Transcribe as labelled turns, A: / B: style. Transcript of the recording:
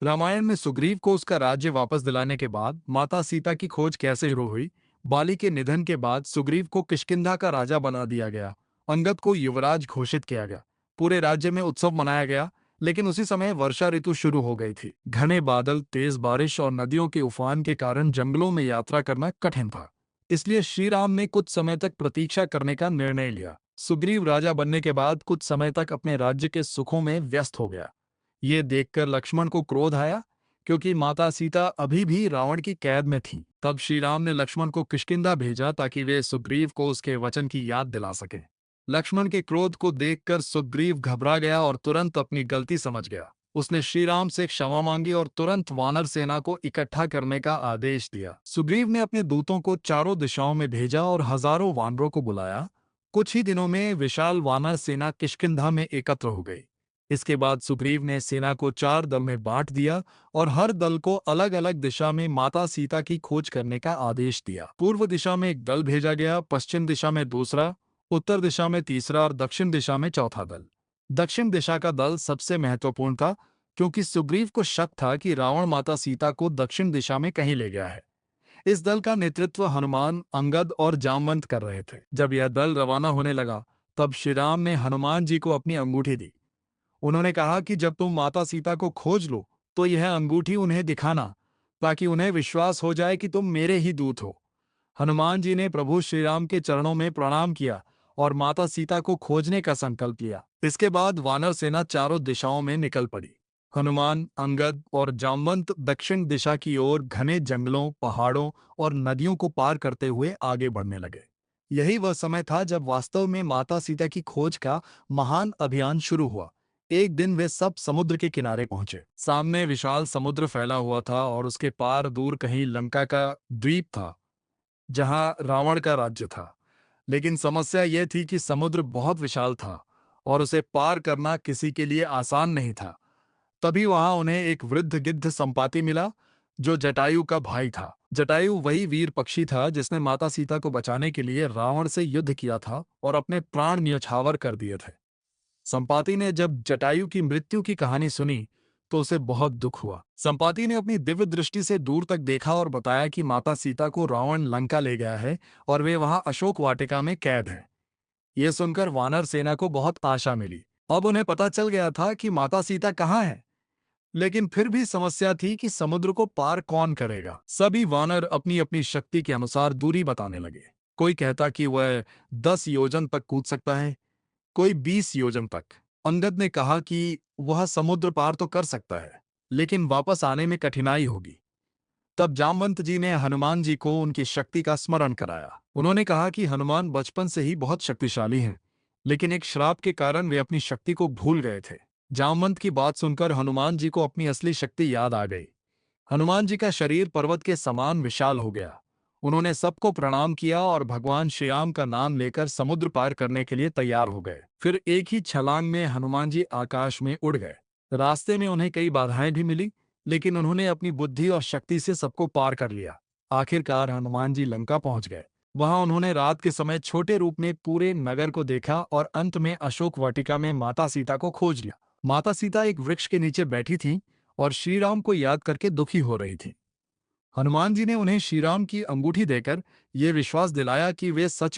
A: रामायण में सुग्रीव को उसका राज्य वापस दिलाने के बाद माता सीता की खोज कैसे शुरू हुई। बाली के निधन के बाद सुग्रीव को किष्किंधा का राजा बना दिया गया। अंगद को युवराज घोषित किया गया। पूरे राज्य में उत्सव मनाया गया। लेकिन उसी समय वर्षा ऋतु शुरू हो गई थी। घने बादल, तेज बारिश और नदियों के उफान के कारण जंगलों में यात्रा करना कठिन था। इसलिए श्री राम ने कुछ समय तक प्रतीक्षा करने का निर्णय लिया। सुग्रीव राजा बनने के बाद कुछ समय तक अपने राज्य के सुखों में व्यस्त हो गया। ये देखकर लक्ष्मण को क्रोध आया, क्योंकि माता सीता अभी भी रावण की कैद में थी। तब श्री राम ने लक्ष्मण को किष्किंधा भेजा ताकि वे सुग्रीव को उसके वचन की याद दिला सके। लक्ष्मण के क्रोध को देखकर सुग्रीव घबरा गया और तुरंत अपनी गलती समझ गया। उसने श्री राम से क्षमा मांगी और तुरंत वानर सेना को इकट्ठा करने का आदेश दिया। सुग्रीव ने अपने दूतों को चारों दिशाओं में भेजा और हजारों वानरों को बुलाया। कुछ ही दिनों में विशाल वानर सेना किष्किंधा में एकत्र हो गई। इसके बाद सुग्रीव ने सेना को 4 दल में बांट दिया और हर दल को अलग अलग दिशा में माता सीता की खोज करने का आदेश दिया। पूर्व दिशा में एक दल भेजा गया, पश्चिम दिशा में दूसरा, उत्तर दिशा में तीसरा और दक्षिण दिशा में चौथा दल। दक्षिण दिशा का दल सबसे महत्वपूर्ण था, क्योंकि सुग्रीव को शक था कि रावण माता सीता को दक्षिण दिशा में कहीं ले गया है। इस दल का नेतृत्व हनुमान, अंगद और जामवंत कर रहे थे। जब यह दल रवाना होने लगा, तब श्री राम ने हनुमान जी को अपनी अंगूठी दी। उन्होंने कहा कि जब तुम माता सीता को खोज लो तो यह अंगूठी उन्हें दिखाना, ताकि उन्हें विश्वास हो जाए कि तुम मेरे ही दूत हो। हनुमान जी ने प्रभु श्री राम के चरणों में प्रणाम किया और माता सीता को खोजने का संकल्प लिया। इसके बाद वानर सेना चारों दिशाओं में निकल पड़ी। हनुमान, अंगद और जामवंत दक्षिण दिशा की ओर घने जंगलों, पहाड़ों और नदियों को पार करते हुए आगे बढ़ने लगे। यही वह समय था जब वास्तव में माता सीता की खोज का महान अभियान शुरू हुआ। एक दिन वे सब समुद्र के किनारे पहुंचे। सामने विशाल समुद्र फैला हुआ था और उसके पार दूर कहीं लंका का द्वीप था, जहां रावण का राज्य था। लेकिन समस्या यह थी कि समुद्र बहुत विशाल था और उसे पार करना किसी के लिए आसान नहीं था। तभी वहां उन्हें एक वृद्ध गिद्ध संपाति मिला, जो जटायु का भाई था। जटायु वही वीर पक्षी था जिसने माता सीता को बचाने के लिए रावण से युद्ध किया था और अपने प्राण न्यौछावर कर दिए थे। संपाति ने जब जटायु की मृत्यु की कहानी सुनी तो उसे बहुत दुख हुआ। संपाति ने अपनी दिव्य दृष्टि से दूर तक देखा और बताया कि माता सीता को रावण लंका ले गया है और वे वहां अशोक वाटिका में कैद हैं। यह सुनकर वानर सेना को बहुत आशा मिली। अब उन्हें पता चल गया था कि माता सीता कहाँ है। लेकिन फिर भी समस्या थी कि समुद्र को पार कौन करेगा। सभी वानर अपनी अपनी शक्ति के अनुसार दूरी बताने लगे। कोई कहता कि वह 10 योजन तक कूद सकता है, कोई 20 योजन तक। अंगद ने कहा कि वह समुद्र पार तो कर सकता है, लेकिन वापस आने में कठिनाई होगी। तब जामवंत जी ने हनुमान जी को उनकी शक्ति का स्मरण कराया। उन्होंने कहा कि हनुमान बचपन से ही बहुत शक्तिशाली हैं, लेकिन एक श्राप के कारण वे अपनी शक्ति को भूल गए थे। जामवंत की बात सुनकर हनुमान जी को अपनी असली शक्ति याद आ गई। हनुमान जी का शरीर पर्वत के समान विशाल हो गया। उन्होंने सबको प्रणाम किया और भगवान श्री राम का नाम लेकर समुद्र पार करने के लिए तैयार हो गए। फिर एक ही छलांग में हनुमान जी आकाश में उड़ गए। रास्ते में उन्हें कई बाधाएं भी मिली, लेकिन उन्होंने अपनी बुद्धि और शक्ति से सबको पार कर लिया। आखिरकार हनुमान जी लंका पहुंच गए। वहां उन्होंने रात के समय छोटे रूप में पूरे नगर को देखा और अंत में अशोक वाटिका में माता सीता को खोज लिया। माता सीता एक वृक्ष के नीचे बैठी थी और श्री राम को याद करके दुखी हो रही थी। हनुमान जी ने उन्हें श्री राम की अंगूठी देकर यह विश्वास दिलाया कि वे सच